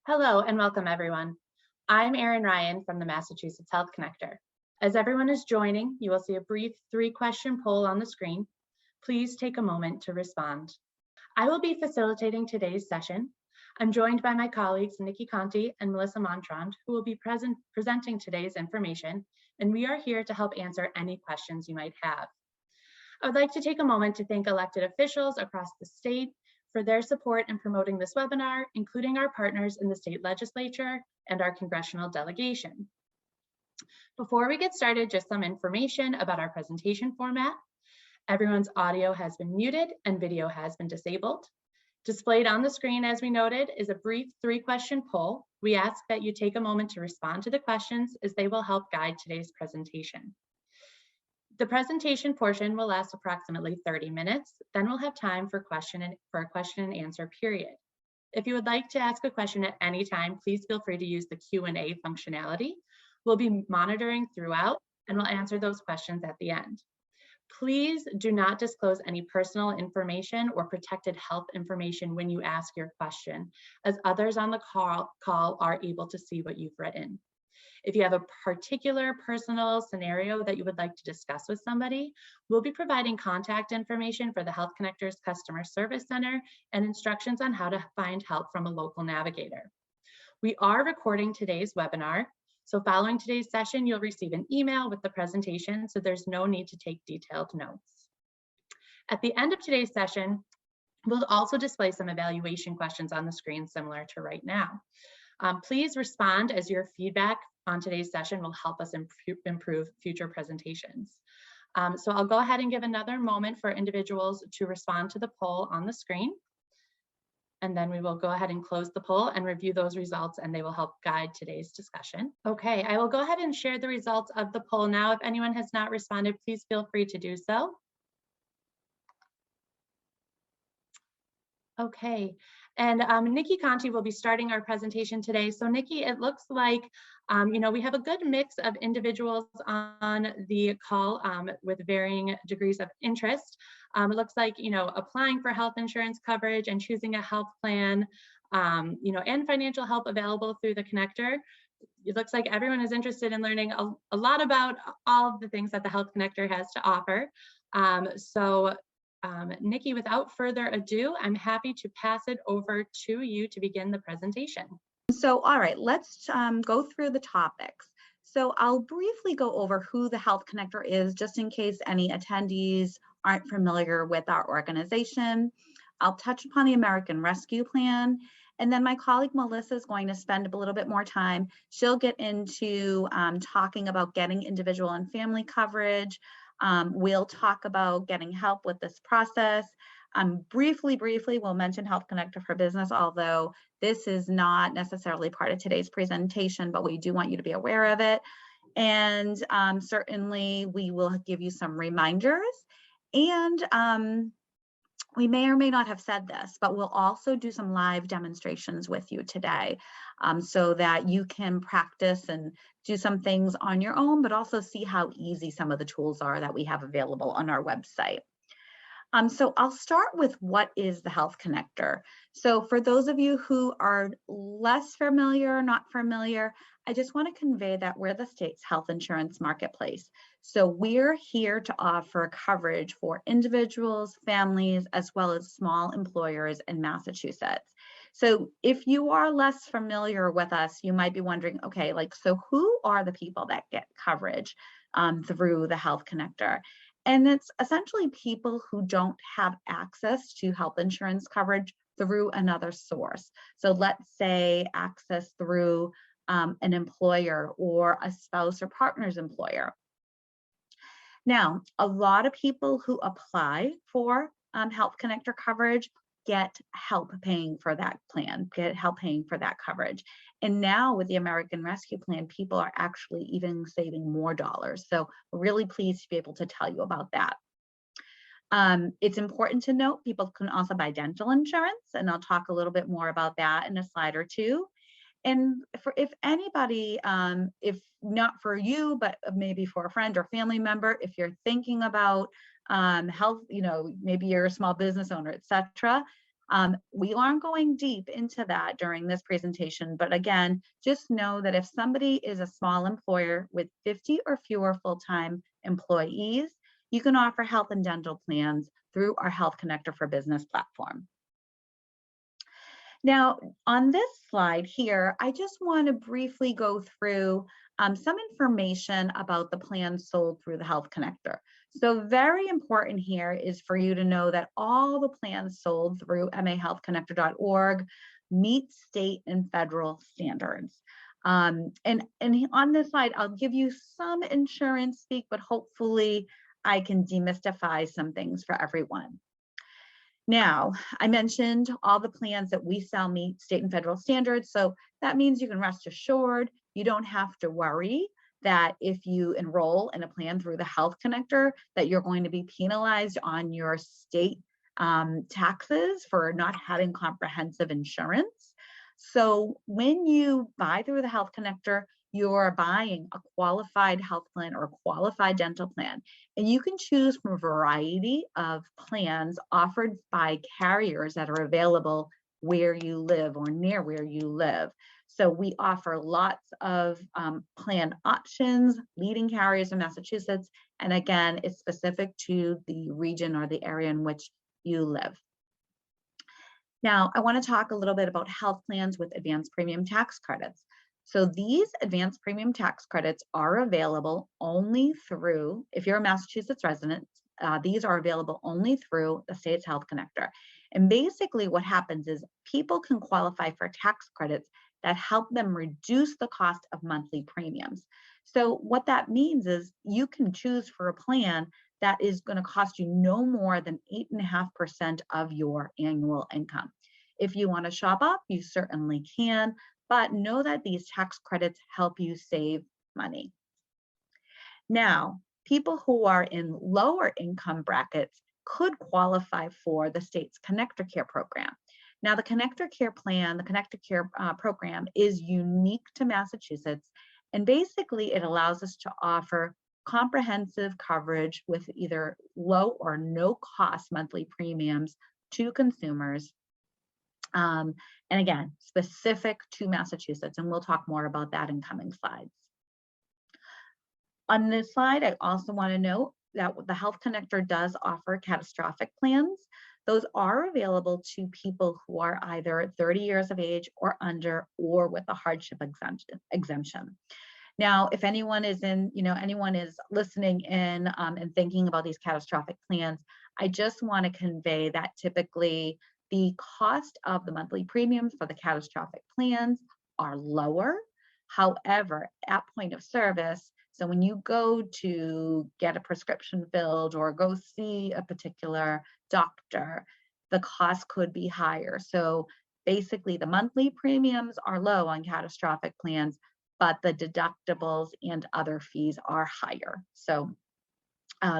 Hello and welcome everyone. I'm Erin Ryan from the Massachusetts Health Connector. As everyone is joining, you will see a brief 3-question poll on the screen. Please take a moment to respond. I will be facilitating today's session. I'm joined by my colleagues Nikki Conti and Melissa Montrond, who will be presenting today's information, and we are here to help answer any questions you might have. I would like to take a moment to thank elected officials across the state for their support in promoting this webinar, including our partners in the state legislature and our congressional delegation. Before we get started, just some information about our presentation format. Everyone's audio has been muted and video has been disabled. Displayed on the screen, as we noted, is a brief 3-question poll. We ask that you take a moment to respond to the questions as they will help guide today's presentation. The presentation portion will last approximately 30 minutes. Then we'll have time for a question and answer period. If you would like to ask a question at any time, please feel free to use the Q&A functionality. We'll be monitoring throughout and we'll answer those questions at the end. Please do not disclose any personal information or protected health information when you ask your question, as others on the call are able to see what you've written. If you have a particular personal scenario that you would like to discuss with somebody, we'll be providing contact information for the Health Connector's Customer Service Center and instructions on how to find help from a local navigator. We are recording today's webinar, so following today's session, you'll receive an email with the presentation, so there's no need to take detailed notes. At the end of today's session, we'll also display some evaluation questions on the screen similar to right now. Please respond, as your feedback on today's session will help us improve future presentations. So I'll go ahead and give another moment for individuals to respond to the poll on the screen. And then we will go ahead and close the poll and review those results, and they will help guide today's discussion. Okay, I will go ahead and share the results of the poll now. If anyone has not responded, please feel free to do so. Okay, and Nikki Conti will be starting our presentation today. So Nikki, it looks like, we have a good mix of individuals on the call with varying degrees of interest. It looks like, applying for health insurance coverage and choosing a health plan, and financial help available through the connector. It looks like everyone is interested in learning a lot about all of the things that the Health Connector has to offer. Nikki, without further ado, I'm happy to pass it over to you to begin the presentation. So, all right, let's go through the topics. So I'll briefly go over who the Health Connector is, just in case any attendees aren't familiar with our organization. I'll touch upon the American Rescue Plan, and then my colleague Melissa is going to spend a little bit more time. She'll get into talking about getting individual and family coverage. We'll talk about getting help with this process. Briefly, we'll mention Health Connector for Business, although this is not necessarily part of today's presentation, but we do want you to be aware of it. And certainly we will give you some reminders. And we may or may not have said this, but we'll also do some live demonstrations with you today so that you can practice and do some things on your own, but also see how easy some of the tools are that we have available on our website. So I'll start with what is the Health Connector. So for those of you who are less familiar, not familiar, I just want to convey that we're the state's health insurance marketplace. So we're here to offer coverage for individuals, families, as well as small employers in Massachusetts. So if you are less familiar with us, you might be wondering, okay, so who are the people that get coverage through the Health Connector? And it's essentially people who don't have access to health insurance coverage through another source. So let's say access through an employer or a spouse or partner's employer. Now, a lot of people who apply for Health Connector coverage get help paying for that plan, get help paying for that coverage. And now with the American Rescue Plan, people are actually even saving more dollars. So we're really pleased to be able to tell you about that. It's important to note people can also buy dental insurance, and I'll talk a little bit more about that in a slide or two. And if anybody, if not for you, but maybe for a friend or family member, if you're thinking about health, maybe you're a small business owner, etc., We aren't going deep into that during this presentation, but again, just know that if somebody is a small employer with 50 or fewer full-time employees, you can offer health and dental plans through our Health Connector for Business platform. Now, on this slide here, I just want to briefly go through some information about the plans sold through the Health Connector. So very important here is for you to know that all the plans sold through mahealthconnector.org meet state and federal standards. And on this slide, I'll give you some insurance speak, but hopefully I can demystify some things for everyone. Now, I mentioned all the plans that we sell meet state and federal standards. So that means you can rest assured, you don't have to worry that if you enroll in a plan through the Health Connector, that you're going to be penalized on your state taxes for not having comprehensive insurance. So when you buy through the Health Connector, you're buying a qualified health plan or a qualified dental plan. And you can choose from a variety of plans offered by carriers that are available where you live or near where you live. So we offer lots of plan options, leading carriers in Massachusetts. And again, it's specific to the region or the area in which you live. Now, I want to talk a little bit about health plans with advanced premium tax credits. So these advanced premium tax credits are available only through, if you're a Massachusetts resident, these are available only through the state's Health Connector. And basically what happens is people can qualify for tax credits that help them reduce the cost of monthly premiums. So what that means is you can choose for a plan that is going to cost you no more than 8.5% of your annual income. If you want to shop up, you certainly can, but know that these tax credits help you save money. Now, people who are in lower income brackets could qualify for the state's Connector Care program. Now, the Connector Care plan, the Connector Care program is unique to Massachusetts, and basically it allows us to offer comprehensive coverage with either low or no cost monthly premiums to consumers. And again, specific to Massachusetts, and we'll talk more about that in coming slides. On this slide, I also want to note that the Health Connector does offer catastrophic plans. Those are available to people who are either 30 years of age or under, or with a hardship exemption. Now, if anyone is anyone is listening in and thinking about these catastrophic plans, I just want to convey that typically the cost of the monthly premiums for the catastrophic plans are lower. However, at point of service, so when you go to get a prescription filled or go see a particular doctor, the cost could be higher. So basically the monthly premiums are low on catastrophic plans, but the deductibles and other fees are higher. So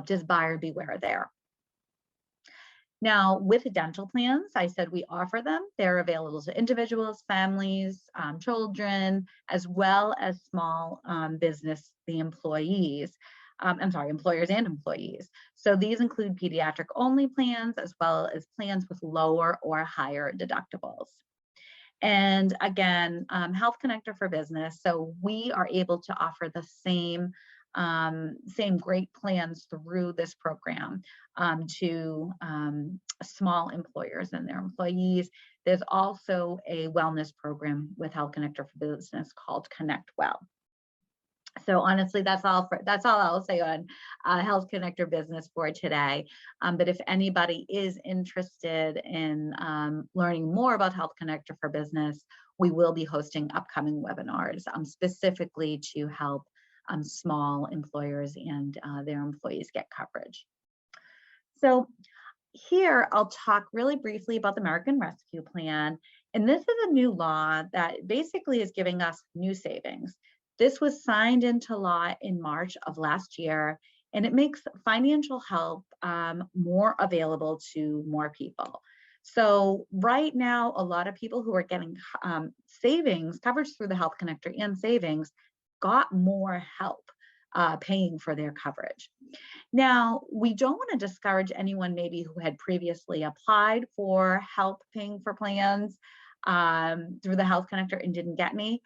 just buyer beware there. Now, with dental plans, I said we offer them. They're available to individuals, families, children, as well as small business, the employees. Employers and employees. So these include pediatric only plans, as well as plans with lower or higher deductibles. And again, Health Connector for Business. So we are able to offer the same great plans through this program to small employers and their employees. There's also a wellness program with Health Connector for Business called Connect Well. So honestly, that's all I'll say on Health Connector Business for today. But if anybody is interested in learning more about Health Connector for Business, we will be hosting upcoming webinars specifically to help small employers and their employees get coverage. So here, I'll talk really briefly about the American Rescue Plan. And this is a new law that basically is giving us new savings. This was signed into law in March of last year, and it makes financial help more available to more people. So right now, a lot of people who are getting savings, coverage through the Health Connector and savings, got more help. paying for their coverage. Now, we don't want to discourage anyone maybe who had previously applied for help paying for plans through the Health Connector and didn't get any.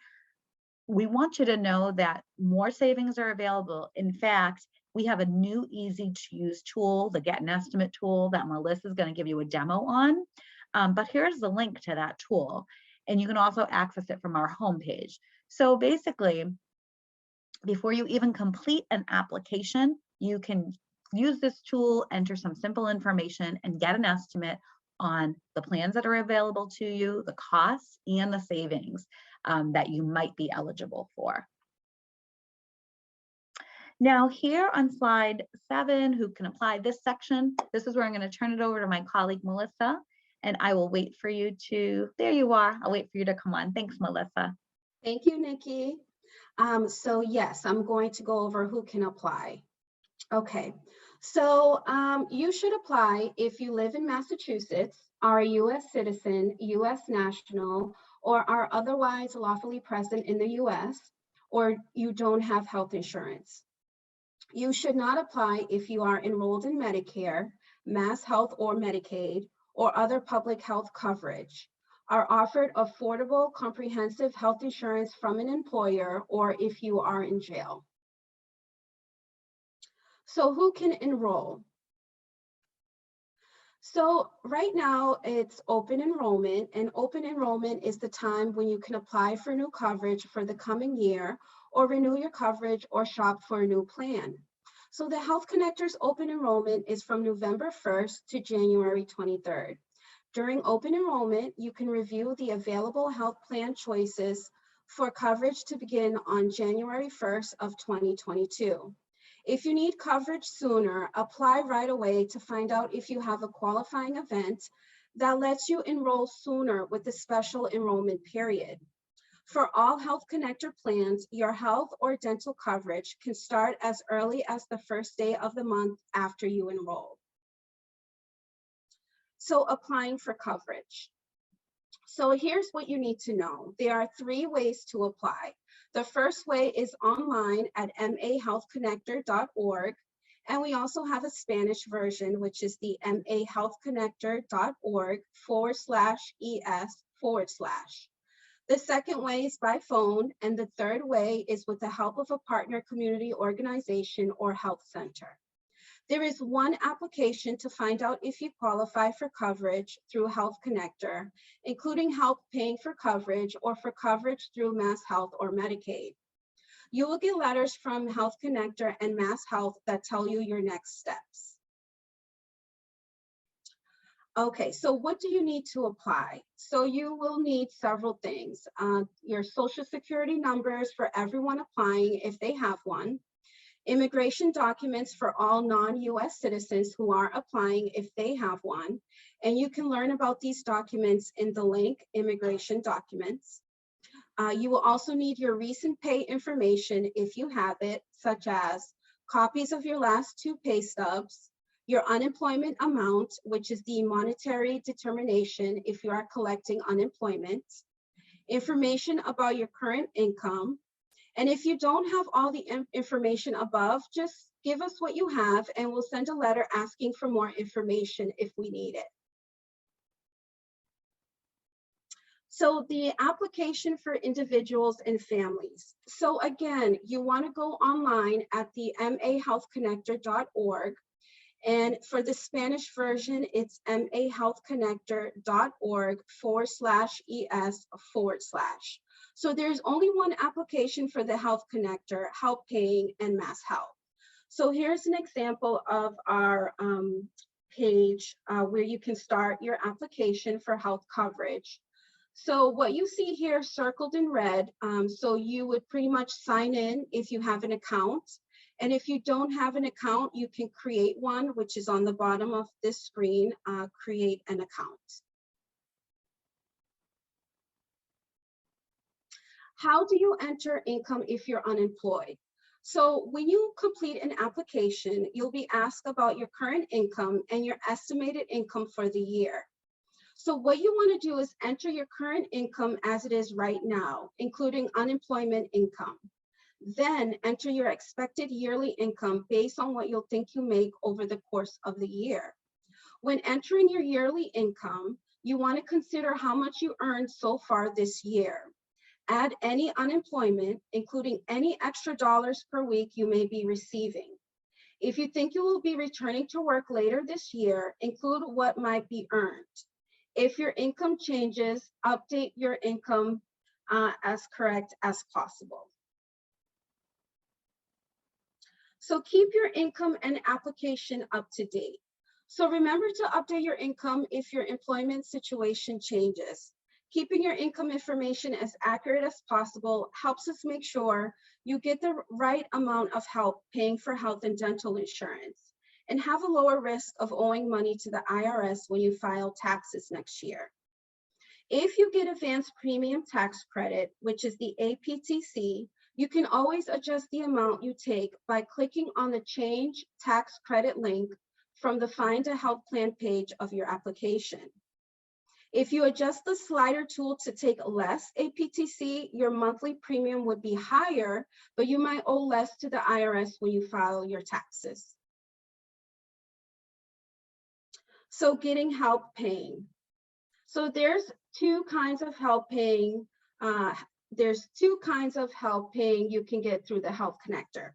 We want you to know that more savings are available. In fact, we have a new easy to use tool, the Get an Estimate tool, that Melissa is going to give you a demo on. But here's the link to that tool. And you can also access it from our homepage. So basically, before you even complete an application, you can use this tool, enter some simple information, and get an estimate on the plans that are available to you, the costs, and the savings that you might be eligible for. Now here on slide 7, who can apply this section, this is where I'm going to turn it over to my colleague, Melissa, and I will wait for you to, there you are, I'll wait for you to come on. Thanks, Melissa. Thank you, Nikki. So yes, I'm going to go over who can apply. Okay, so you should apply if you live in Massachusetts, are a U.S. citizen, U.S. national, or are otherwise lawfully present in the U.S., or you don't have health insurance. You should not apply if you are enrolled in Medicare, Mass Health or Medicaid, or other public health coverage, are offered affordable comprehensive health insurance from an employer, or if you are in jail. So who can enroll? So right now it's open enrollment, and open enrollment is the time when you can apply for new coverage for the coming year, or renew your coverage, or shop for a new plan. So the Health Connector's open enrollment is from November 1st to January 23rd. During open enrollment, you can review the available health plan choices for coverage to begin on January 1st of 2022. If you need coverage sooner, apply right away to find out if you have a qualifying event that lets you enroll sooner with the special enrollment period. For all Health Connector plans, your health or dental coverage can start as early as the first day of the month after you enroll. So applying for coverage. So here's what you need to know. There are 3 ways to apply. The first way is online at mahealthconnector.org. And we also have a Spanish version, which is the mahealthconnector.org/es/. The second way is by phone, and the third way is with the help of a partner community organization or health center. There is one application to find out if you qualify for coverage through Health Connector, including help paying for coverage or for coverage through Mass Health or Medicaid. You will get letters from Health Connector and Mass Health that tell you your next steps. Okay, so what do you need to apply? So you will need several things. Your Social Security numbers for everyone applying if they have one. Immigration documents for all non-US citizens who are applying if they have one. And you can learn about these documents in the link Immigration Documents. You will also need your recent pay information if you have it, such as copies of your last 2 pay stubs, your unemployment amount, which is the monetary determination if you are collecting unemployment, information about your current income. And if you don't have all the information above, just give us what you have and we'll send a letter asking for more information if we need it. So the application for individuals and families. So again, you want to go online at the mahealthconnector.org. And for the Spanish version, it's mahealthconnector.org/es/. So there's only one application for the Health Connector, Help Paying and Mass Health. So here's an example of our page where you can start your application for health coverage. So what you see here circled in red, so you would pretty much sign in if you have an account. And if you don't have an account, you can create one, which is on the bottom of this screen, create an account. How do you enter income if you're unemployed? So when you complete an application, you'll be asked about your current income and your estimated income for the year. So what you want to do is enter your current income as it is right now, including unemployment income. Then enter your expected yearly income based on what you'll think you make over the course of the year. When entering your yearly income, you want to consider how much you earned so far this year. Add any unemployment, including any extra dollars per week you may be receiving. If you think you will be returning to work later this year, include what might be earned. If your income changes, update your income as correct as possible. So keep your income and application up to date. So remember to update your income if your employment situation changes. Keeping your income information as accurate as possible helps us make sure you get the right amount of help paying for health and dental insurance and have a lower risk of owing money to the IRS when you file taxes next year. If you get advanced premium tax credit, which is the APTC, you can always adjust the amount you take by clicking on the Change Tax Credit link from the Find a Health Plan page of your application. If you adjust the slider tool to take less APTC, your monthly premium would be higher, but you might owe less to the IRS when you file your taxes. So getting help paying. So there's two kinds of help paying. You can get through the Health Connector.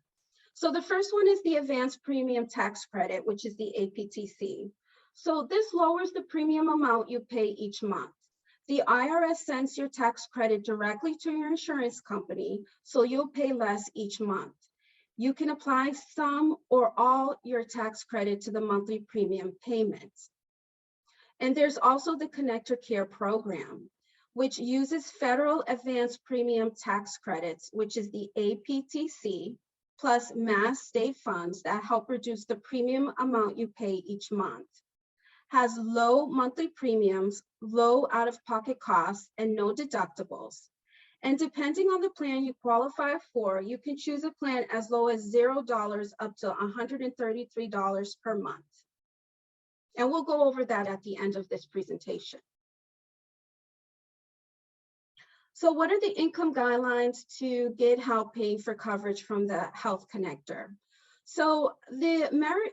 So the first one is the Advanced Premium Tax Credit, which is the APTC. So this lowers the premium amount you pay each month. The IRS sends your tax credit directly to your insurance company, so you'll pay less each month. You can apply some or all your tax credit to the monthly premium payments. And there's also the Connector Care program, which uses federal advanced premium tax credits, which is the APTC, plus mass state funds that help reduce the premium amount you pay each month. Has low monthly premiums, low out-of-pocket costs, and no deductibles. And depending on the plan you qualify for, you can choose a plan as low as $0 up to $133 per month. And we'll go over that at the end of this presentation. So what are the income guidelines to get help paying for coverage from the Health Connector? So the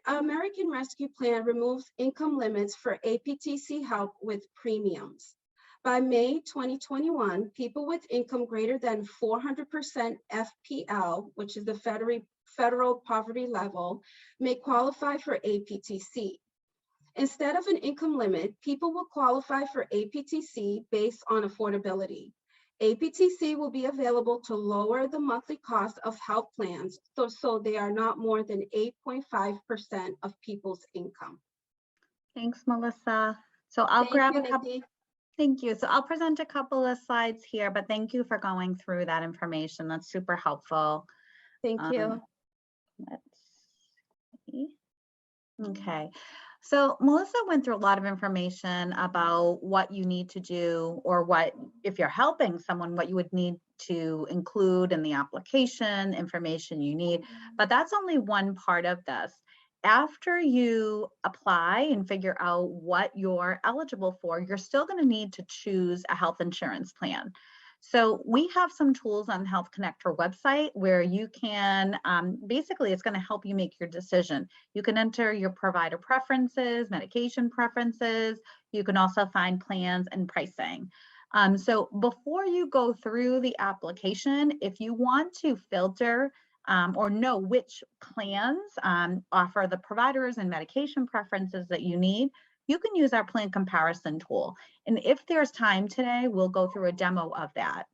American Rescue Plan removes income limits for APTC help with premiums. By May 2021, people with income greater than 400% FPL, which is the federal poverty level, may qualify for APTC. Instead of an income limit, people will qualify for APTC based on affordability. APTC will be available to lower the monthly cost of health plans, so they are not more than 8.5% of people's income. Thanks, Melissa. So I'll grab a couple. Thank you. So I'll present a couple of slides here, but thank you for going through that information. That's super helpful. Thank you. Let's see. Okay. So Melissa went through a lot of information about what you need to do, or what, if you're helping someone, what you would need to include in the application, information you need, but that's only one part of this. After you apply and figure out what you're eligible for, you're still going to need to choose a health insurance plan. So we have some tools on the Health Connector website where you can, basically it's going to help you make your decision. You can enter your provider preferences, medication preferences. You can also find plans and pricing. So before you go through the application, if you want to filter or know which plans offer the providers and medication preferences that you need, you can use our plan comparison tool. And if there's time today, we'll go through a demo of that.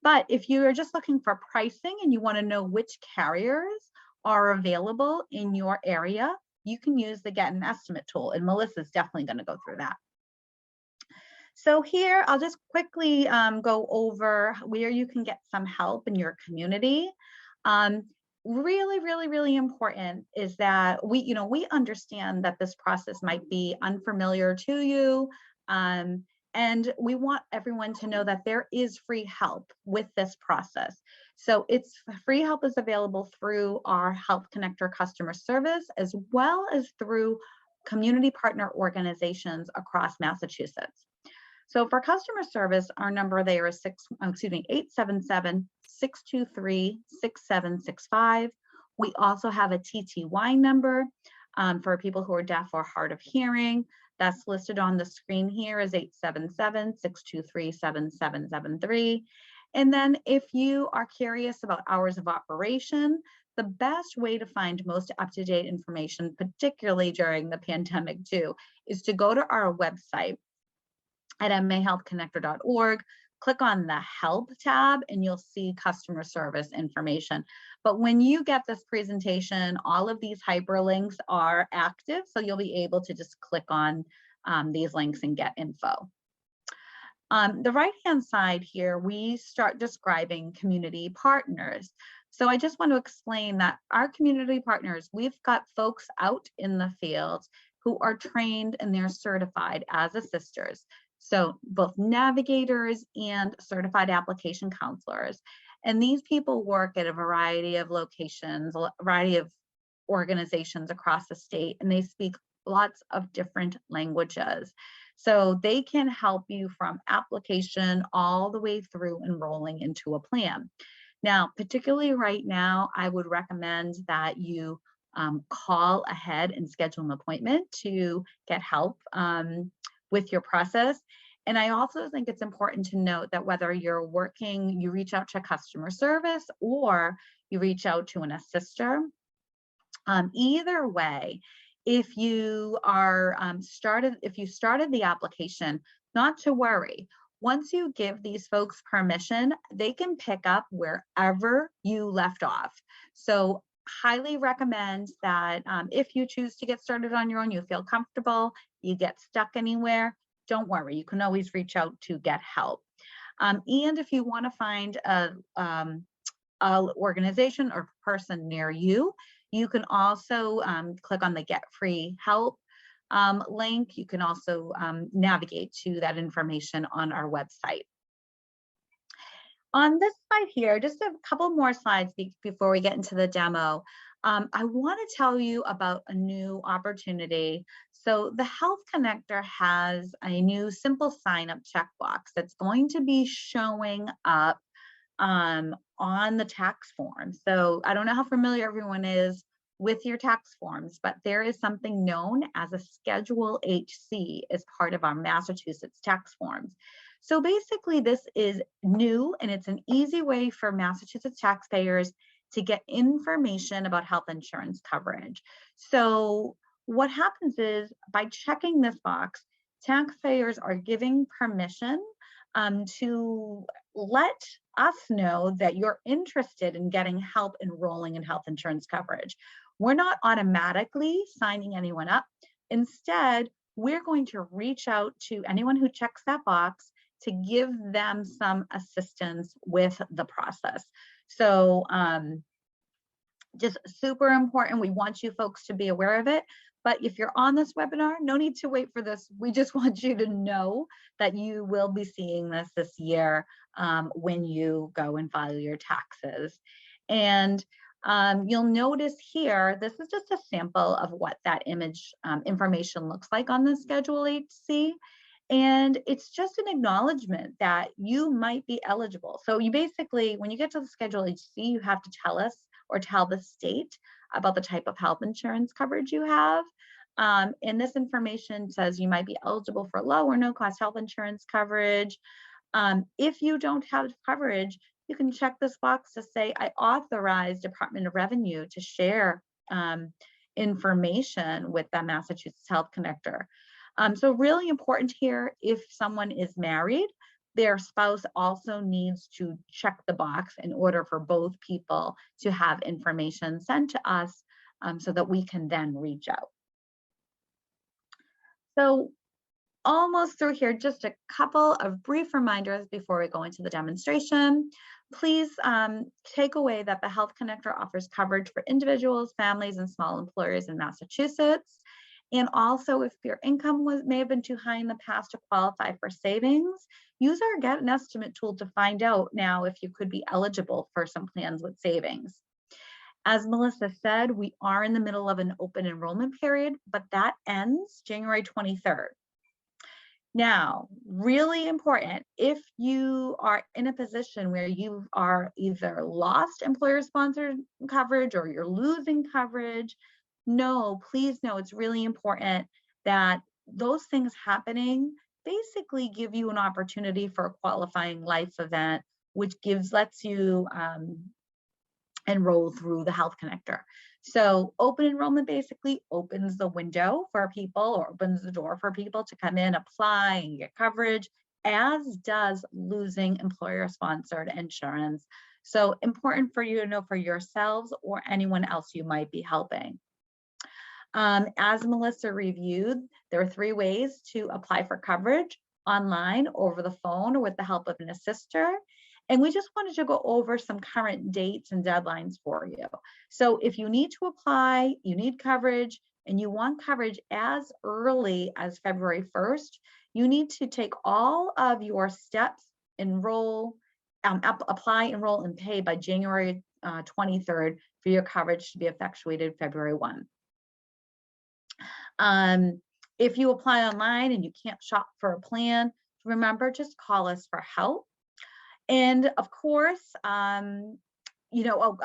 But if you're just looking for pricing and you want to know which carriers are available in your area, you can use the Get an Estimate tool, and Melissa's definitely going to go through that. So here, I'll just quickly go over where you can get some help in your community. Really important is that we understand that this process might be unfamiliar to you, and we want everyone to know that there is free help with this process. So free help is available through our Health Connector customer service, as well as through community partner organizations across Massachusetts. So for customer service, our number there is 877-616-6666. 623-6765. We also have a TTY number for people who are deaf or hard of hearing. That's listed on the screen here as 877-623-7773. And then if you are curious about hours of operation, the best way to find most up-to-date information, particularly during the pandemic too, is to go to our website at mahealthconnector.org, click on the help tab, and you'll see customer service information. But when you get this presentation, all of these hyperlinks are active, so you'll be able to just click on these links and get info. The right-hand side here, we start describing community partners. So I just want to explain that our community partners, we've got folks out in the field who are trained and they're certified as assisters. So both navigators and certified application counselors. And these people work at a variety of locations, a variety of organizations across the state, and they speak lots of different languages. So they can help you from application all the way through enrolling into a plan. Now, particularly right now, I would recommend that you call ahead and schedule an appointment to get help with your process. And I also think it's important to note that whether you're working, you reach out to customer service or you reach out to an assister, either way, if you are started the application, not to worry. Once you give these folks permission, they can pick up wherever you left off. So highly recommend that if you choose to get started on your own, you feel comfortable, you get stuck anywhere, don't worry, you can always reach out to get help. And if you want to find a organization or person near you, you can also click on the Get Free Help link. You can also navigate to that information on our website. On this slide here, just a couple more slides before we get into the demo. I want to tell you about a new opportunity. So the Health Connector has a new simple sign-up checkbox that's going to be showing up on the tax form. So I don't know how familiar everyone is with your tax forms, but there is something known as a Schedule HC as part of our Massachusetts tax forms. So basically this is new and it's an easy way for Massachusetts taxpayers to get information about health insurance coverage. So what happens is by checking this box, taxpayers are giving permission to let us know that you're interested in getting help enrolling in health insurance coverage. We're not automatically signing anyone up. Instead, we're going to reach out to anyone who checks that box to give them some assistance with the process. So just super important. We want you folks to be aware of it. But if you're on this webinar, no need to wait for this. We just want you to know that you will be seeing this year when you go and file your taxes. And you'll notice here, this is just a sample of what that image information looks like on the Schedule HC. And it's just an acknowledgement that you might be eligible. So you basically, when you get to the Schedule HC, you have to tell us or tell the state about the type of health insurance coverage you have. And this information says you might be eligible for low or no cost health insurance coverage. If you don't have coverage, you can check this box to say, I authorize Department of Revenue to share information with the Massachusetts Health Connector. So really important here, if someone is married, their spouse also needs to check the box in order for both people to have information sent to us so that we can then reach out. So almost through here, just a couple of brief reminders before we go into the demonstration. Please take away that the Health Connector offers coverage for individuals, families, and small employers in Massachusetts. And also, if your income may have been too high in the past to qualify for savings, use our Get an Estimate tool to find out now if you could be eligible for some plans with savings. As Melissa said, we are in the middle of an open enrollment period, but that ends January 23rd. Now, really important, if you are in a position where you are either lost employer-sponsored coverage or you're losing coverage, please know it's really important that those things happening basically give you an opportunity for a qualifying life event, which lets you enroll through the Health Connector. So open enrollment basically opens the window for people, or opens the door for people to come in, apply, and get coverage, as does losing employer-sponsored insurance. So important for you to know for yourselves or anyone else you might be helping. As Melissa reviewed, there are 3 ways to apply for coverage: online, over the phone, or with the help of an assister. And we just wanted to go over some current dates and deadlines for you. So if you need to apply, you need coverage, and you want coverage as early as February 1st, you need to take all of your steps, enroll, apply, enroll, and pay by January 23rd for your coverage to be effectuated February 1. If you apply online and you can't shop for a plan, remember, just call us for help. And of course, a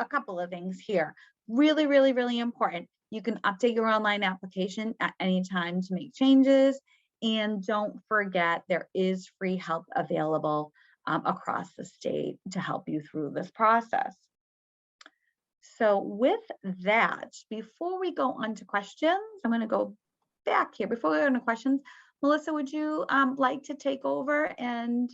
couple of things here. Really, really, really important. You can update your online application at any time to make changes. And don't forget, there is free help available across the state to help you through this process. So with that, before we go on to questions, I'm going to go back here. Before we go on to questions, Melissa, would you like to take over and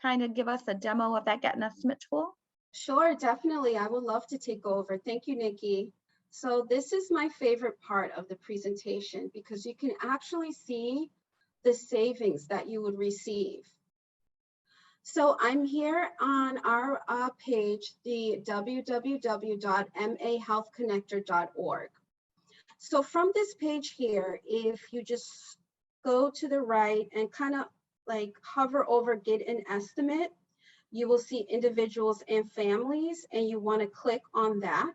kind of give us a demo of that Get an Estimate tool? Sure, definitely. I would love to take over. Thank you, Nikki. So this is my favorite part of the presentation because you can actually see the savings that you would receive. So I'm here on our page, the www.mahealthconnector.org. So from this page here, if you just go to the right and kind of like hover over Get an Estimate, you will see individuals and families, and you want to click on that.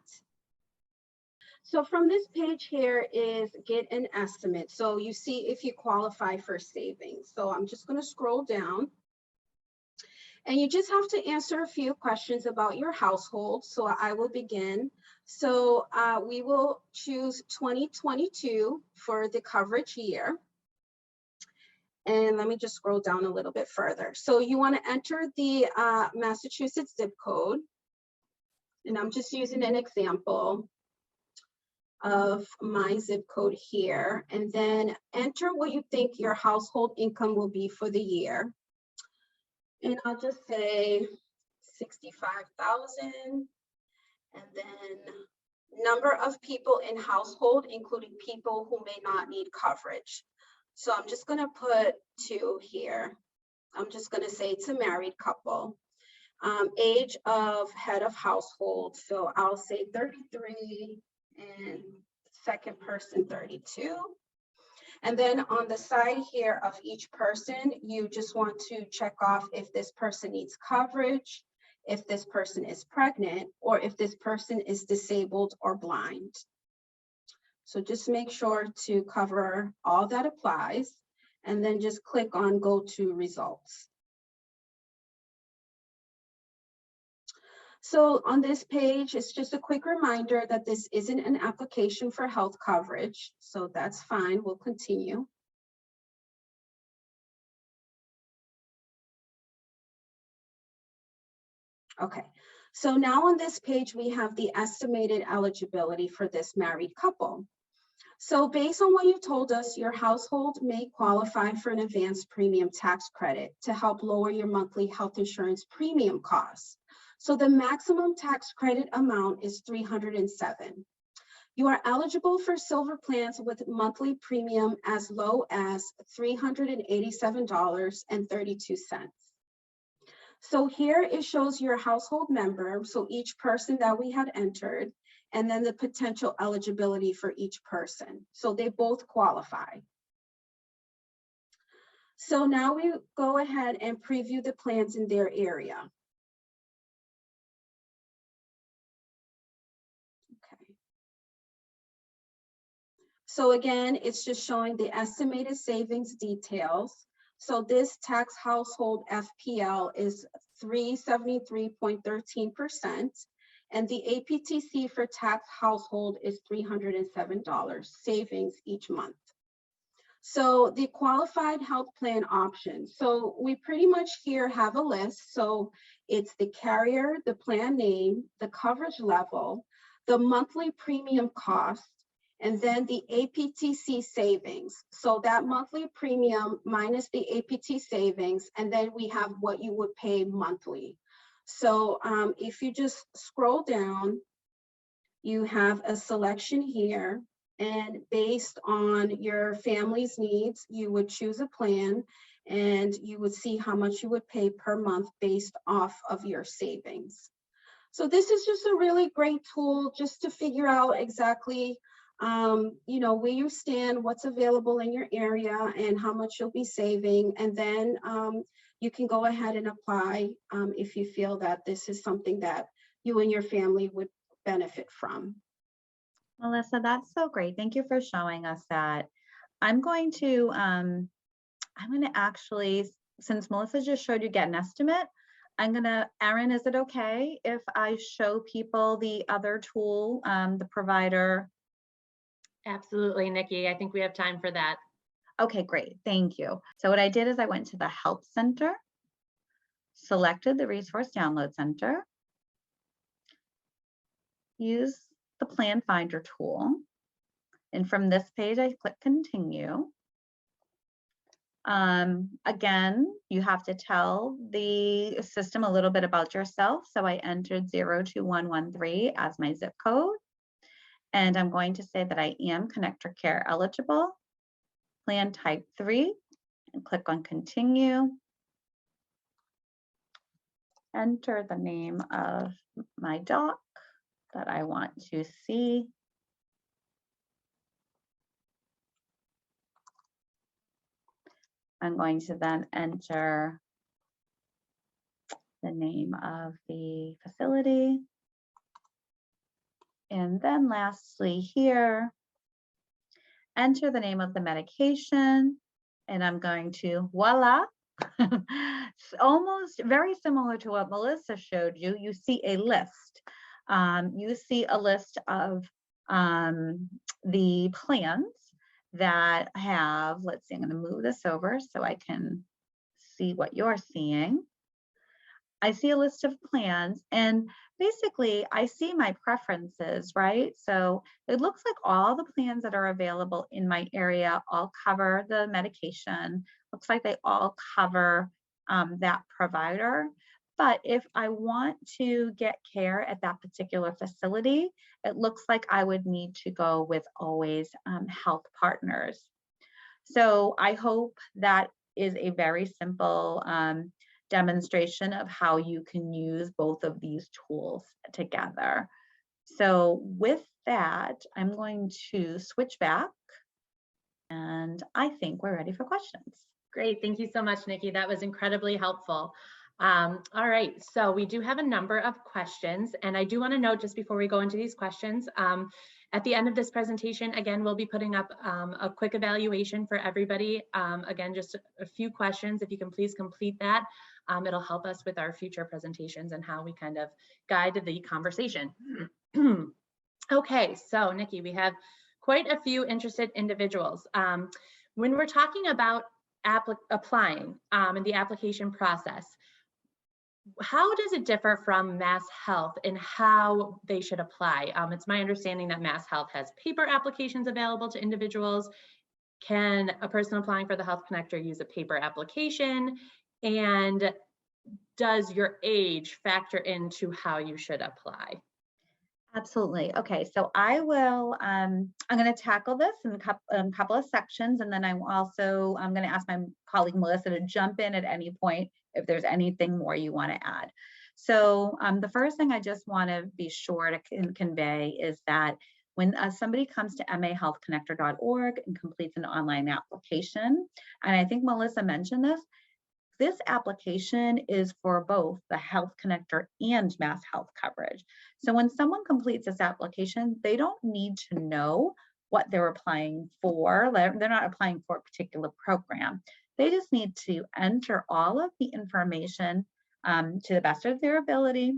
So from this page here is Get an Estimate. So you see if you qualify for savings. So I'm just going to scroll down. And you just have to answer a few questions about your household. So I will begin. So we will choose 2022 for the coverage year. And let me just scroll down a little bit further. So you want to enter the Massachusetts zip code. And I'm just using an example of my zip code here. And then enter what you think your household income will be for the year. And I'll just say 65,000. And then number of people in household, including people who may not need coverage. So I'm just going to put 2 here. I'm just going to say it's a married couple. Age of head of household. So I'll say 33 and second person 32. And then on the side here of each person, you just want to check off if this person needs coverage, if this person is pregnant, or if this person is disabled or blind. So just make sure to cover all that applies, and then just click on Go to Results. So on this page, it's just a quick reminder that this isn't an application for health coverage. So that's fine, we'll continue. Okay, so now on this page, we have the estimated eligibility for this married couple. So based on what you told us, your household may qualify for an advanced premium tax credit to help lower your monthly health insurance premium costs. So the maximum tax credit amount is $307. You are eligible for silver plans with monthly premium as low as $387.32. So here it shows your household member, so each person that we had entered, and then the potential eligibility for each person. So they both qualify. So now we go ahead and preview the plans in their area. Okay. So again, it's just showing the estimated savings details. So this tax household FPL is 373.13%, and the APTC for tax household is $307 savings each month. So the qualified health plan options. So we pretty much here have a list. So it's the carrier, the plan name, the coverage level, the monthly premium cost, and then the APTC savings. So that monthly premium minus the APT savings, and then we have what you would pay monthly. So if you just scroll down, you have a selection here, and based on your family's needs, you would choose a plan and you would see how much you would pay per month based off of your savings. So this is just a really great tool just to figure out exactly where you stand, what's available in your area, and how much you'll be saving. And then you can go ahead and apply if you feel that this is something that you and your family would benefit from. Melissa, that's so great. Thank you for showing us that. I'm going to actually, since Melissa just showed you get an estimate, Erin, is it okay if I show people the other tool, the provider? Absolutely, Nikki. I think we have time for that. Okay, great. Thank you. So what I did is I went to the Help Center, selected the Resource Download Center, use the Plan Finder tool, and from this page, I click Continue. Again, you have to tell the system a little bit about yourself. So I entered 02113 as my zip code. And I'm going to say that I am Connector Care eligible, plan type 3, and click on Continue. Enter the name of my doc that I want to see. I'm going to then enter the name of the facility. And then lastly here, enter the name of the medication. And I'm going to, voila. It's almost very similar to what Melissa showed you. You see a list. You see a list of the plans that have, let's see, I'm going to move this over so I can see what you're seeing. I see a list of plans, and basically I see my preferences, right? So it looks like all the plans that are available in my area all cover the medication. Looks like they all cover that provider. But if I want to get care at that particular facility, it looks like I would need to go with Always Health Partners. So I hope that is a very simple demonstration of how you can use both of these tools together. So with that, I'm going to switch back, and I think we're ready for questions. Great, thank you so much, Nikki. That was incredibly helpful. All right, so we do have a number of questions, and I do want to note just before we go into these questions, at the end of this presentation, again, we'll be putting up a quick evaluation for everybody. Again, just a few questions. If you can please complete that, it'll help us with our future presentations and how we kind of guide the conversation. Okay, so Nikki, we have quite a few interested individuals. When we're talking about applying and the application process, how does it differ from Mass Health in how they should apply? It's my understanding that Mass Health has paper applications available to individuals. Can a person applying for the Health Connector use a paper application? And does your age factor into how you should apply? Absolutely. Okay, so I'm going to tackle this in a couple of sections, and then I'm going to ask my colleague Melissa to jump in at any point if there's anything more you want to add. So the first thing I just want to be sure to convey is that when somebody comes to mahealthconnector.org and completes an online application, and I think Melissa mentioned this application is for both the Health Connector and Mass Health coverage. So when someone completes this application, they don't need to know what they're applying for. They're not applying for a particular program. They just need to enter all of the information to the best of their ability.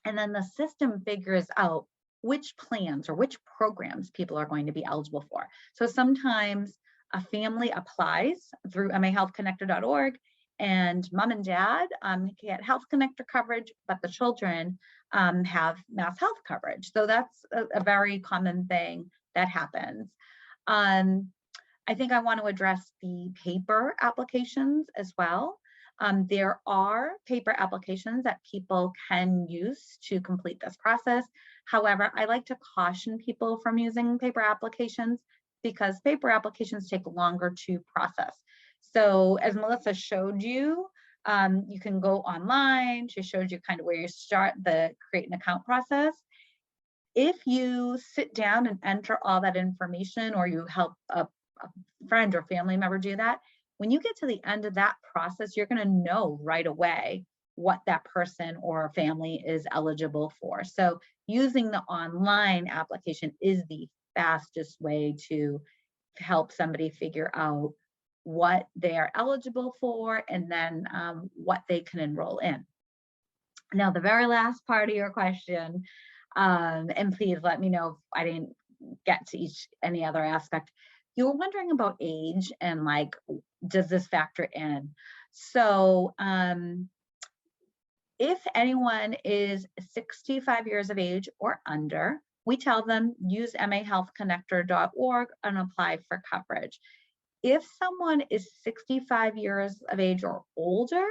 And then the system figures out which plans or which programs people are going to be eligible for. So sometimes a family applies through mahealthconnector.org and mom and dad get Health Connector coverage, but the children have Mass Health coverage. So that's a very common thing that happens. I think I want to address the paper applications as well. There are paper applications that people can use to complete this process. However, I like to caution people from using paper applications because paper applications take longer to process. So as Melissa showed you, you can go online. She showed you kind of where you start the create an account process. If you sit down and enter all that information, or you help a friend or family member do that, when you get to the end of that process, you're going to know right away what that person or family is eligible for. So using the online application is the fastest way to help somebody figure out what they are eligible for and then what they can enroll in. Now, the very last part of your question, and please let me know if I didn't get to any other aspect. You were wondering about age and like, does this factor in? So if anyone is 65 years of age or under, we tell them use mahealthconnector.org and apply for coverage. If someone is 65 years of age or older,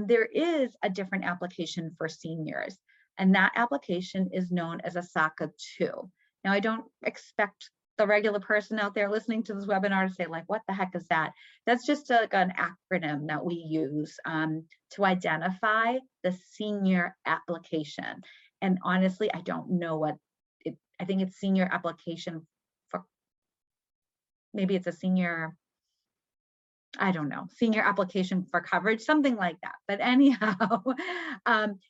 there is a different application for seniors, and that application is known as a SACA 2. Now, I don't expect the regular person out there listening to this webinar to say, like, what the heck is that? That's just an acronym that we use to identify the senior application. And honestly, I don't know what I think it's senior application for, maybe it's a senior, I don't know, senior application for coverage, something like that. But anyhow,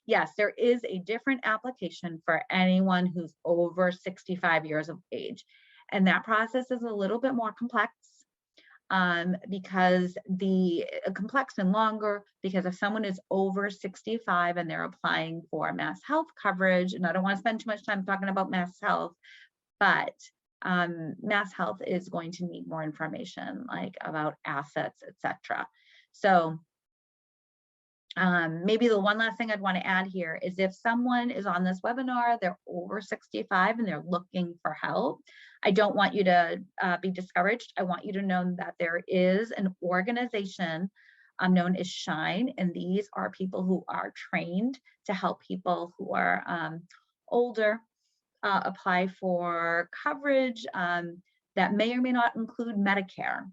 yes, there is a different application for anyone who's over 65 years of age. And that process is a little bit more complex because complex and longer, because if someone is over 65 and they're applying for Mass Health coverage, and I don't want to spend too much time talking about Mass Health, but Mass Health is going to need more information like about assets, etc. So maybe the one last thing I'd want to add here is if someone is on this webinar, they're over 65 and they're looking for help, I don't want you to be discouraged. I want you to know that there is an organization known as SHINE, and these are people who are trained to help people who are older apply for coverage that may or may not include Medicare,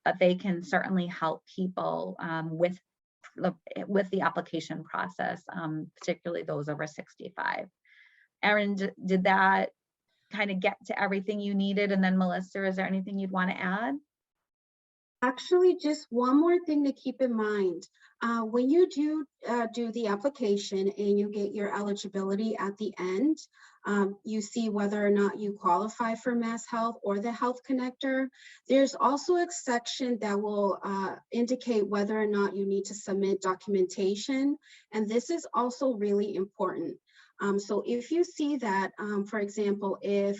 but they can certainly help people with the application process, particularly those over 65. Erin, did that kind of get to everything you needed? And then Melissa, is there anything you'd want to add? Actually, just one more thing to keep in mind. When you do the application and you get your eligibility at the end, you see whether or not you qualify for Mass Health or the Health Connector. There's also a section that will indicate whether or not you need to submit documentation. And this is also really important. So if you see that, for example, if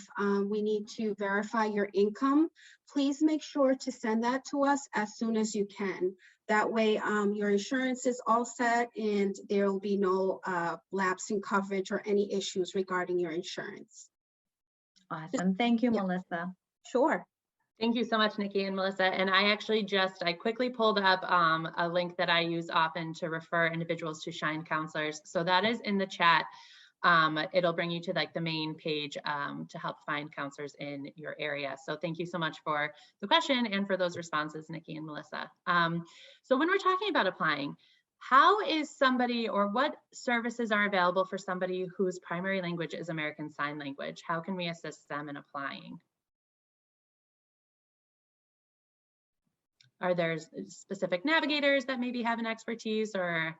we need to verify your income, please make sure to send that to us as soon as you can. That way your insurance is all set and there will be no lapse in coverage or any issues regarding your insurance. Awesome. Thank you, Melissa. Sure. Thank you so much, Nikki and Melissa. And I actually I quickly pulled up a link that I use often to refer individuals to SHINE counselors. So that is in the chat. It'll bring you to like the main page to help find counselors in your area. So thank you so much for the question and for those responses, Nikki and Melissa. So when we're talking about applying, how is somebody, or what services are available for somebody whose primary language is American Sign Language? How can we assist them in applying? Are there specific navigators that maybe have an expertise, or?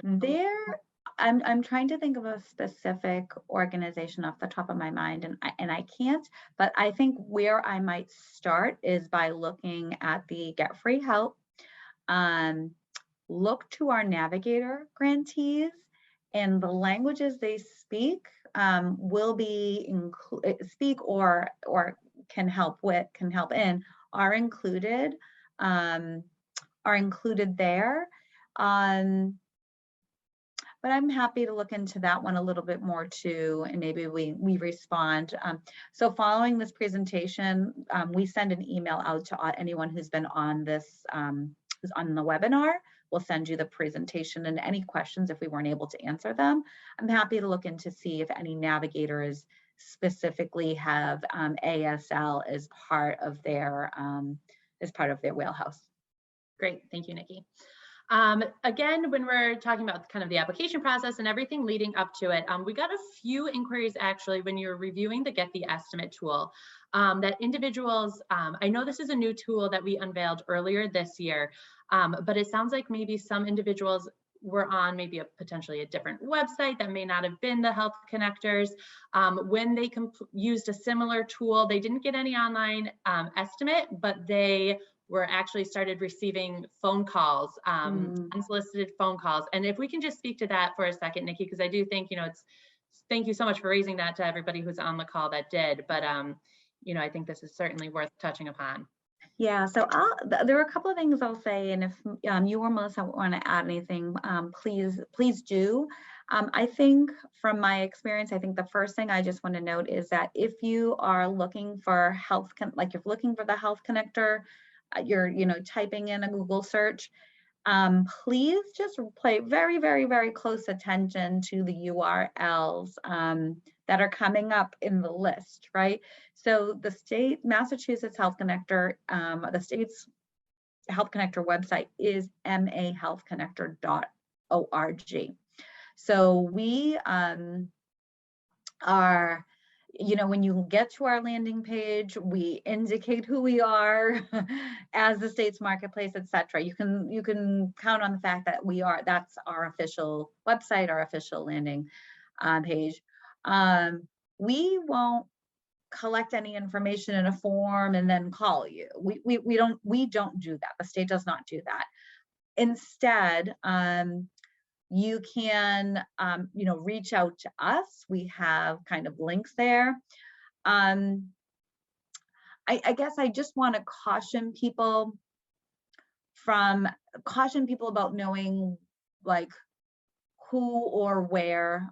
There I'm trying to think of a specific organization off the top of my mind, and I can't, but I think where I might start is by looking at the Get Free Help. Look to our Navigator grantees, and the languages they speak will be speak or can help in are included there. But I'm happy to look into that one a little bit more too, and maybe we respond. So following this presentation, we send an email out to anyone who's been on this, who's on the webinar. We'll send you the presentation and any questions if we weren't able to answer them. I'm happy to look into see if any navigators specifically have ASL as part of their wheelhouse. Great, thank you, Nikki. Again, when we're talking about kind of the application process and everything leading up to it, we got a few inquiries actually when you're reviewing the Get the Estimate tool, that individuals, I know this is a new tool that we unveiled earlier this year, but it sounds like maybe some individuals were on maybe potentially a different website that may not have been the Health Connectors. When they used a similar tool, they didn't get any online estimate, but they were actually started receiving phone calls, unsolicited phone calls. And if we can just speak to that for a second, Nikki, because I do think, thank you so much for raising that to everybody who's on the call that did, but I think this is certainly worth touching upon. Yeah, so there are a couple of things I'll say, and if you or Melissa want to add anything, please do. I think from my experience, I think the first thing I just want to note is that if you are looking for like you're looking for the Health Connector, you're typing in a Google search, please just pay very, very, very close attention to the URLs that are coming up in the list, right? So the Massachusetts Health Connector, the state's Health Connector website is mahealthconnector.org. So we are, when you get to our landing page, we indicate who we are as the state's marketplace, etc. You can count on the fact that that's our official website, our official landing page. We won't collect any information in a form and then call you. We don't do that. The state does not do that. Instead, you can, reach out to us. We have kind of links there. I guess I just want to caution people about knowing like who or where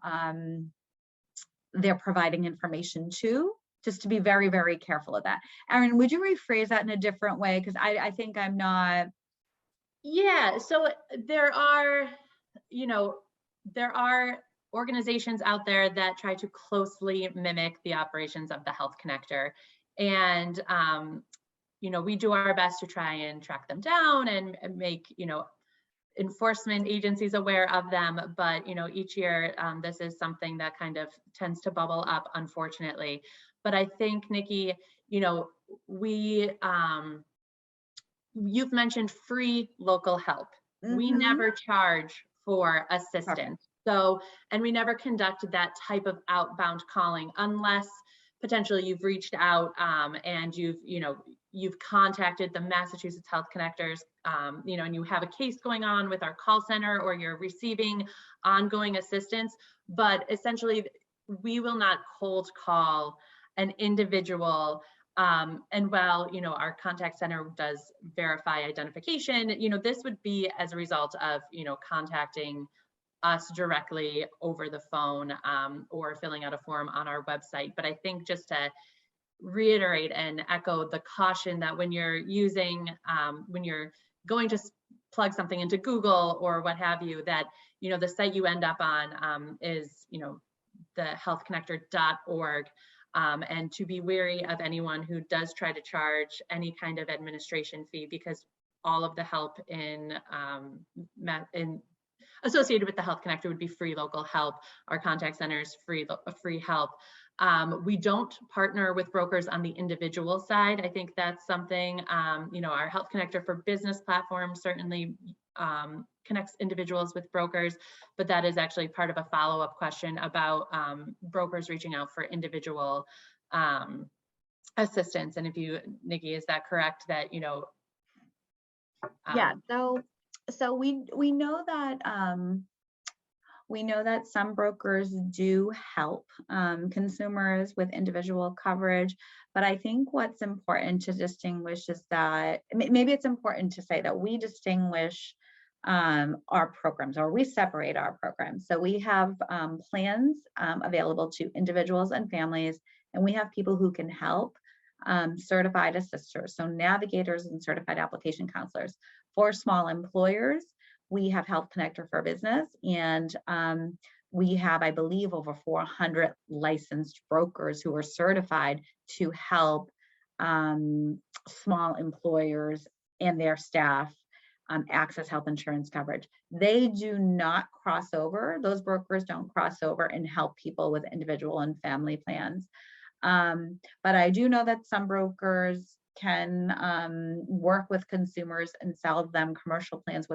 they're providing information to, just to be very, very careful of that. Erin, would you rephrase that in a different way? Because I think I'm not. Yeah, so there are organizations out there that try to closely mimic the operations of the Health Connector. And, we do our best to try and track them down and make, enforcement agencies aware of them. But, each year, this is something that kind of tends to bubble up, unfortunately. But I think, Nikki, you've mentioned free local help. We never charge for assistance. So, and we never conduct that type of outbound calling unless potentially you've reached out and you've contacted the Massachusetts Health Connectors, and you have a case going on with our call center, or you're receiving ongoing assistance. But essentially, we will not cold call an individual. And while, our contact center does verify identification, this would be as a result of, contacting us directly over the phone or filling out a form on our website. But I think just to reiterate and echo the caution that when you're when you're going to plug something into Google or what have you, that, the site you end up on is, the healthconnector.org. And to be wary of anyone who does try to charge any kind of administration fee, because all of the help associated with the Health Connector would be free local help. Our contact center is free help. We don't partner with brokers on the individual side. I think that's something, our Health Connector for Business platform certainly connects individuals with brokers, but that is actually part of a follow-up question about brokers reaching out for individual assistance. And if you, Nikki, is that correct that, Yeah, so we know that some brokers do help consumers with individual coverage, but I think what's important to distinguish is that maybe it's important to say that we distinguish our programs, or we separate our programs. So we have plans available to individuals and families, and we have people who can help, certified assisters, so navigators and certified application counselors. For small employers, we have Health Connector for Business, and we have, I believe, over 400 licensed brokers who are certified to help small employers and their staff access health insurance coverage. They do not cross over. Those brokers don't cross over and help people with individual and family plans. But I do know that some brokers can work with consumers and sell them commercial plans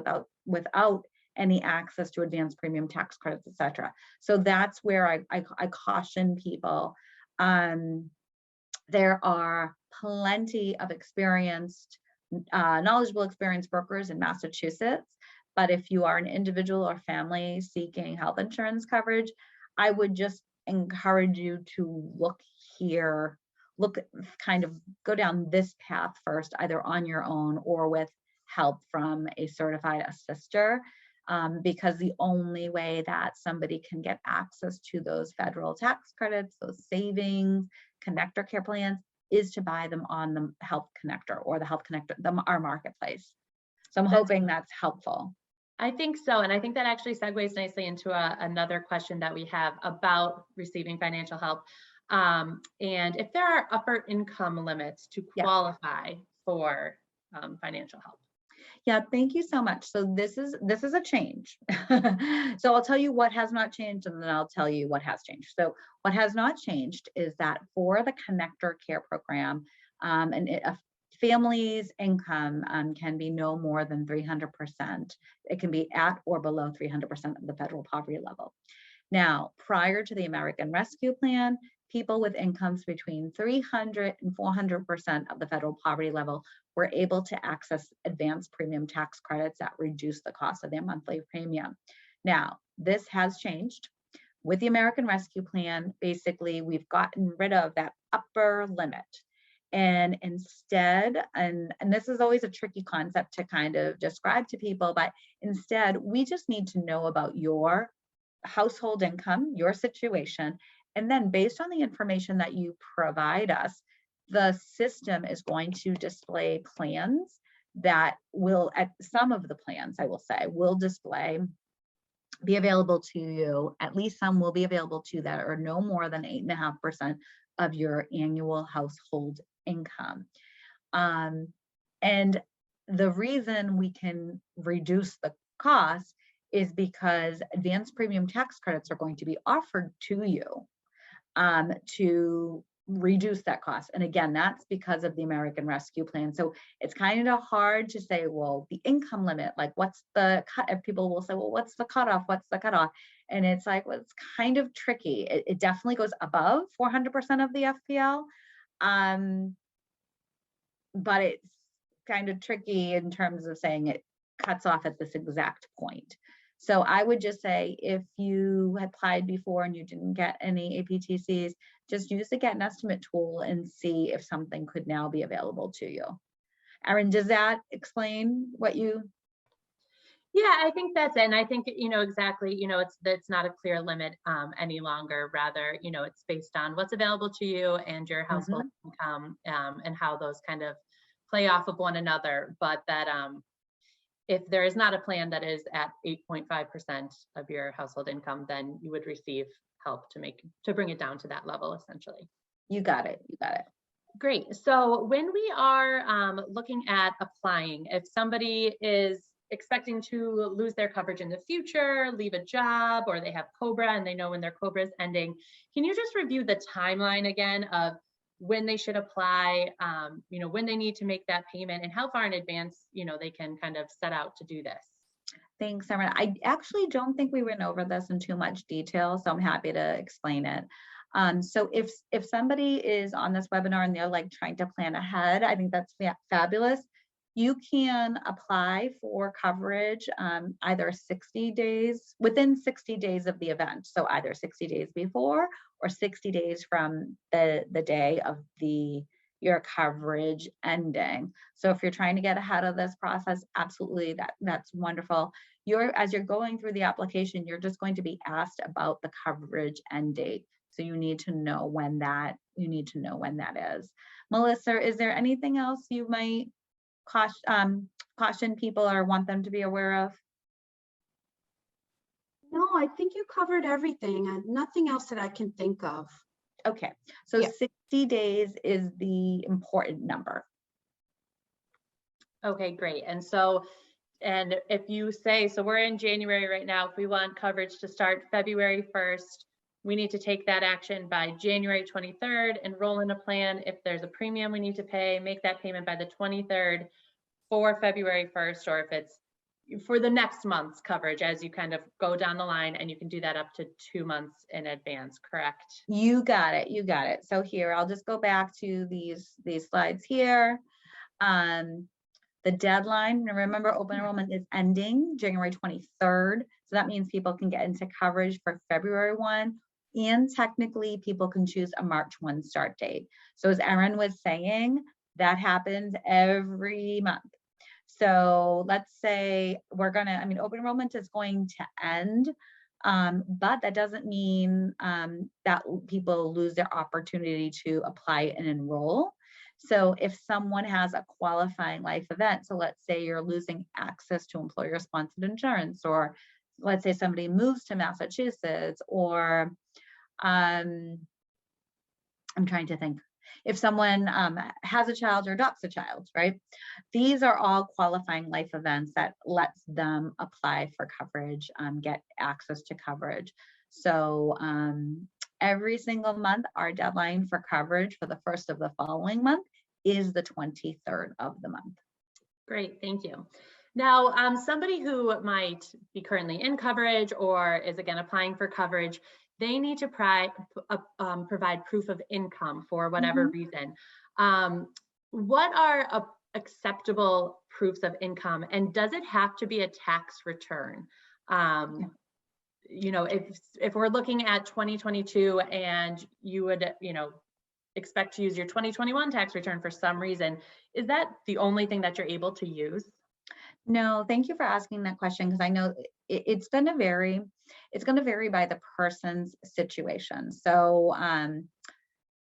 without any access to advanced premium tax credits, et cetera. So that's where I caution people. There are plenty of knowledgeable, experienced brokers in Massachusetts, but if you are an individual or family seeking health insurance coverage, I would just encourage you to go down this path first, either on your own or with help from a certified assister, because the only way that somebody can get access to those federal tax credits, those savings, connector care plans, is to buy them on the Health Connector or the Health Connector, our marketplace. So I'm hoping that's helpful. I think so. And I think that actually segues nicely into another question that we have about receiving financial help. And if there are upper income limits to qualify for financial help. Yeah, thank you so much. So this is a change. So I'll tell you what has not changed, and then I'll tell you what has changed. So what has not changed is that for the Connector Care Program, a family's income can be no more than 300%. It can be at or below 300% of the federal poverty level. Now, prior to the American Rescue Plan, people with incomes between 300 and 400% of the federal poverty level were able to access advanced premium tax credits that reduce the cost of their monthly premium. Now, this has changed. With the American Rescue Plan, basically, we've gotten rid of that upper limit. And instead, and this is always a tricky concept to kind of describe to people, but instead, we just need to know about your household income, your situation, and then based on the information that you provide us, the system is going to display plans that will, at some of the plans, I will say, will be available to you. At least some will be available to you that are no more than 8.5% of your annual household income. And the reason we can reduce the cost is because advanced premium tax credits are going to be offered to you to reduce that cost. And again, that's because of the American Rescue Plan. So it's kind of hard to say, well, the income limit, like what's the cut? People will say, well, what's the cutoff? What's the cutoff? And it's like, well, it's kind of tricky. It definitely goes above 400% of the FPL. But it's kind of tricky in terms of saying it cuts off at this exact point. So I would just say, if you had applied before and you didn't get any APTCs, just use the Get an Estimate tool and see if something could now be available to you. Erin, does that explain what you? Yeah, I think that's it. And I think, exactly, it's not a clear limit any longer. Rather, it's based on what's available to you and your household income, and how those kind of play off of one another. But that if there is not a plan that is at 8.5% of your household income, then you would receive help to bring it down to that level, essentially. You got it. Great. So when we are looking at applying, if somebody is expecting to lose their coverage in the future, leave a job, or they have COBRA and they know when their COBRA is ending, can you just review the timeline again of when they should apply, when they need to make that payment, and how far in advance, they can kind of set out to do this? Thanks, Erin. I actually don't think we went over this in too much detail, so I'm happy to explain it. So if somebody is on this webinar and they're like trying to plan ahead, I think that's fabulous. You can apply for coverage either 60 days, within 60 days of the event. So either 60 days before or 60 days from the day of your coverage ending. So if you're trying to get ahead of this process, absolutely, that's wonderful. As you're going through the application, you're just going to be asked about the coverage end date. So you need to know when that is. Melissa, is there anything else you might caution people or want them to be aware of? No, I think you covered everything and nothing else that I can think of. Okay, so Yeah. 60 days is the important number. Okay, great. And if you say, so we're in January right now, if we want coverage to start February 1st, we need to take that action by January 23rd, enroll in a plan. If there's a premium we need to pay, make that payment by the 23rd for February 1st, or if it's for the next month's coverage as you kind of go down the line, and you can do that up to 2 months in advance, correct? You got it. So here, I'll just go back to these slides here. The deadline, and remember, open enrollment is ending January 23rd. So that means people can get into coverage for February 1. And technically, people can choose a March 1 start date. So as Erin was saying, that happens every month. So let's say open enrollment is going to end, but that doesn't mean that people lose their opportunity to apply and enroll. So if someone has a qualifying life event, so let's say you're losing access to employer-sponsored insurance, or let's say somebody moves to Massachusetts, or I'm trying to think, if someone has a child or adopts a child, right? These are all qualifying life events that lets them apply for coverage, get access to coverage. So every single month, our deadline for coverage for the first of the following month is the 23rd of the month. Great, thank you. Now, somebody who might be currently in coverage or is again applying for coverage, they need to provide proof of income for whatever reason. What are acceptable proofs of income, and does it have to be a tax return? If we're looking at 2022 and you would, expect to use your 2021 tax return for some reason, is that the only thing that you're able to use? No, thank you for asking that question, because I know it's going to vary. It's going to vary by the person's situation. So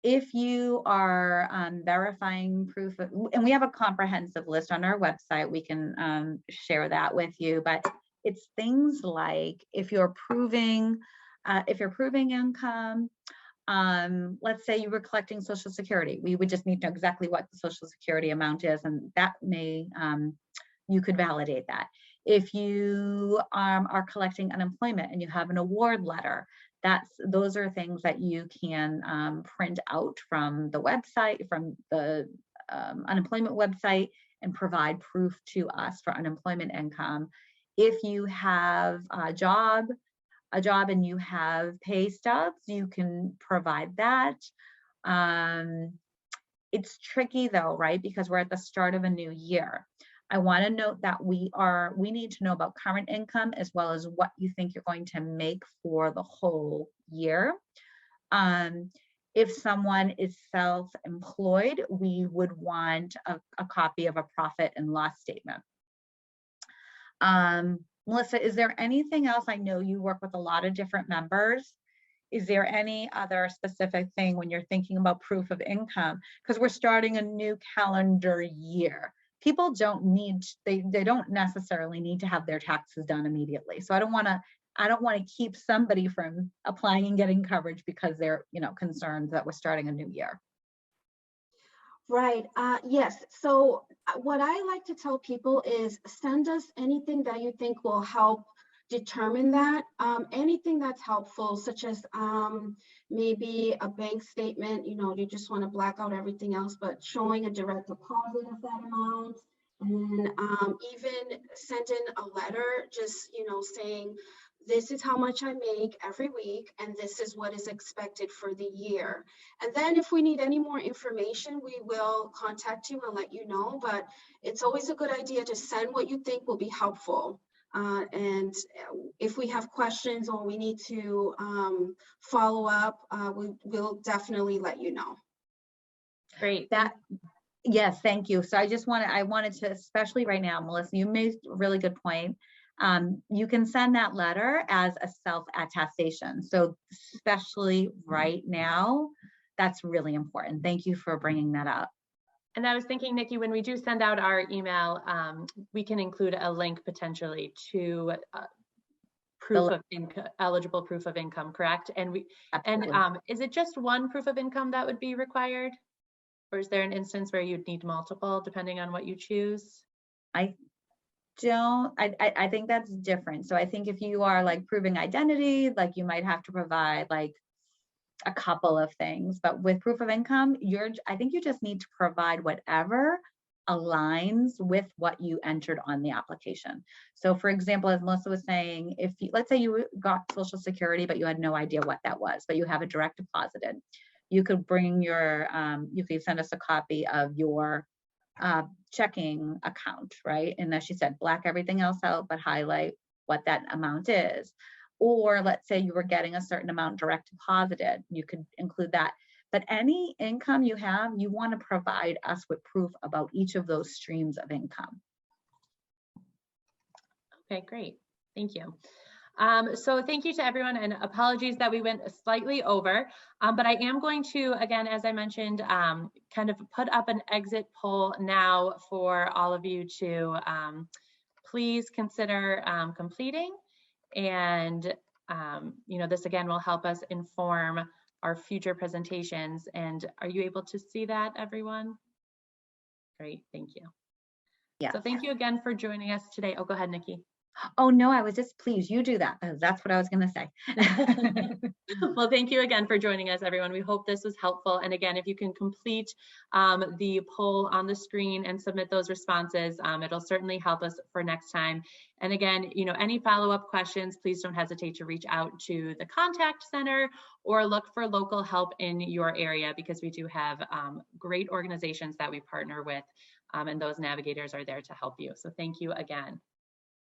if you are verifying proof of, and we have a comprehensive list on our website, we can share that with you, but it's things like if you're proving income, let's say you were collecting Social Security, we would just need to know exactly what the Social Security amount is, and that may, you could validate that. If you are collecting unemployment and you have an award letter, those are things that you can print out from the website, from the unemployment website, and provide proof to us for unemployment income. If you have a job and you have pay stubs, you can provide that. It's tricky though, right? Because we're at the start of a new year. I want to note that we need to know about current income as well as what you think you're going to make for the whole year. If someone is self-employed, we would want a copy of a profit and loss statement. Melissa, is there anything else? I know you work with a lot of different members. Is there any other specific thing when you're thinking about proof of income? Because we're starting a new calendar year. People don't necessarily need to have their taxes done immediately. So I don't want to keep somebody from applying and getting coverage because they're concerned that we're starting a new year. Right. Yes. So what I like to tell people is send us anything that you think will help determine that. Anything that's helpful, such as maybe a bank statement, you just want to black out everything else, but showing a direct deposit of that amount. And then even send in a letter, just, saying, this is how much I make every week, and this is what is expected for the year. And then if we need any more information, we will contact you and let you know, but it's always a good idea to send what you think will be helpful. And if we have questions or we need to follow up, we'll definitely let you know. Great. Yes, thank you. So I wanted to, especially right now, Melissa, you made a really good point. You can send that letter as a self-attestation. So especially right now, that's really important. Thank you for bringing that up. And I was thinking, Nikki, when we do send out our email, we can include a link potentially to eligible proof of income, correct? And is it just one proof of income that would be required? Or is there an instance where you'd need multiple depending on what you choose? I think that's different. So I think if you are like proving identity, like you might have to provide like a couple of things, but with proof of income, I think you just need to provide whatever aligns with what you entered on the application. So for example, as Melissa was saying, let's say you got Social Security, but you had no idea what that was, but you have a direct deposited, you could bring you could send us a copy of your checking account, right? And as she said, black everything else out, but highlight what that amount is. Or let's say you were getting a certain amount direct deposited, you could include that. But any income you have, you want to provide us with proof about each of those streams of income. Okay, great. Thank you. So thank you to everyone, and apologies that we went slightly over, but I am going to, again, as I mentioned, kind of put up an exit poll now for all of you to please consider completing. And, this again will help us inform our future presentations. And are you able to see that, everyone? Great, thank you. Yeah. So thank you again for joining us today. Oh, go ahead, Nikki. Oh, no, I was just pleased you do that. That's what I was going to say. Well, thank you again for joining us, everyone. We hope this was helpful. And again, if you can complete the poll on the screen and submit those responses, it'll certainly help us for next time. And again, any follow-up questions, please don't hesitate to reach out to the contact center or look for local help in your area, because we do have great organizations that we partner with, and those navigators are there to help you. So thank you again.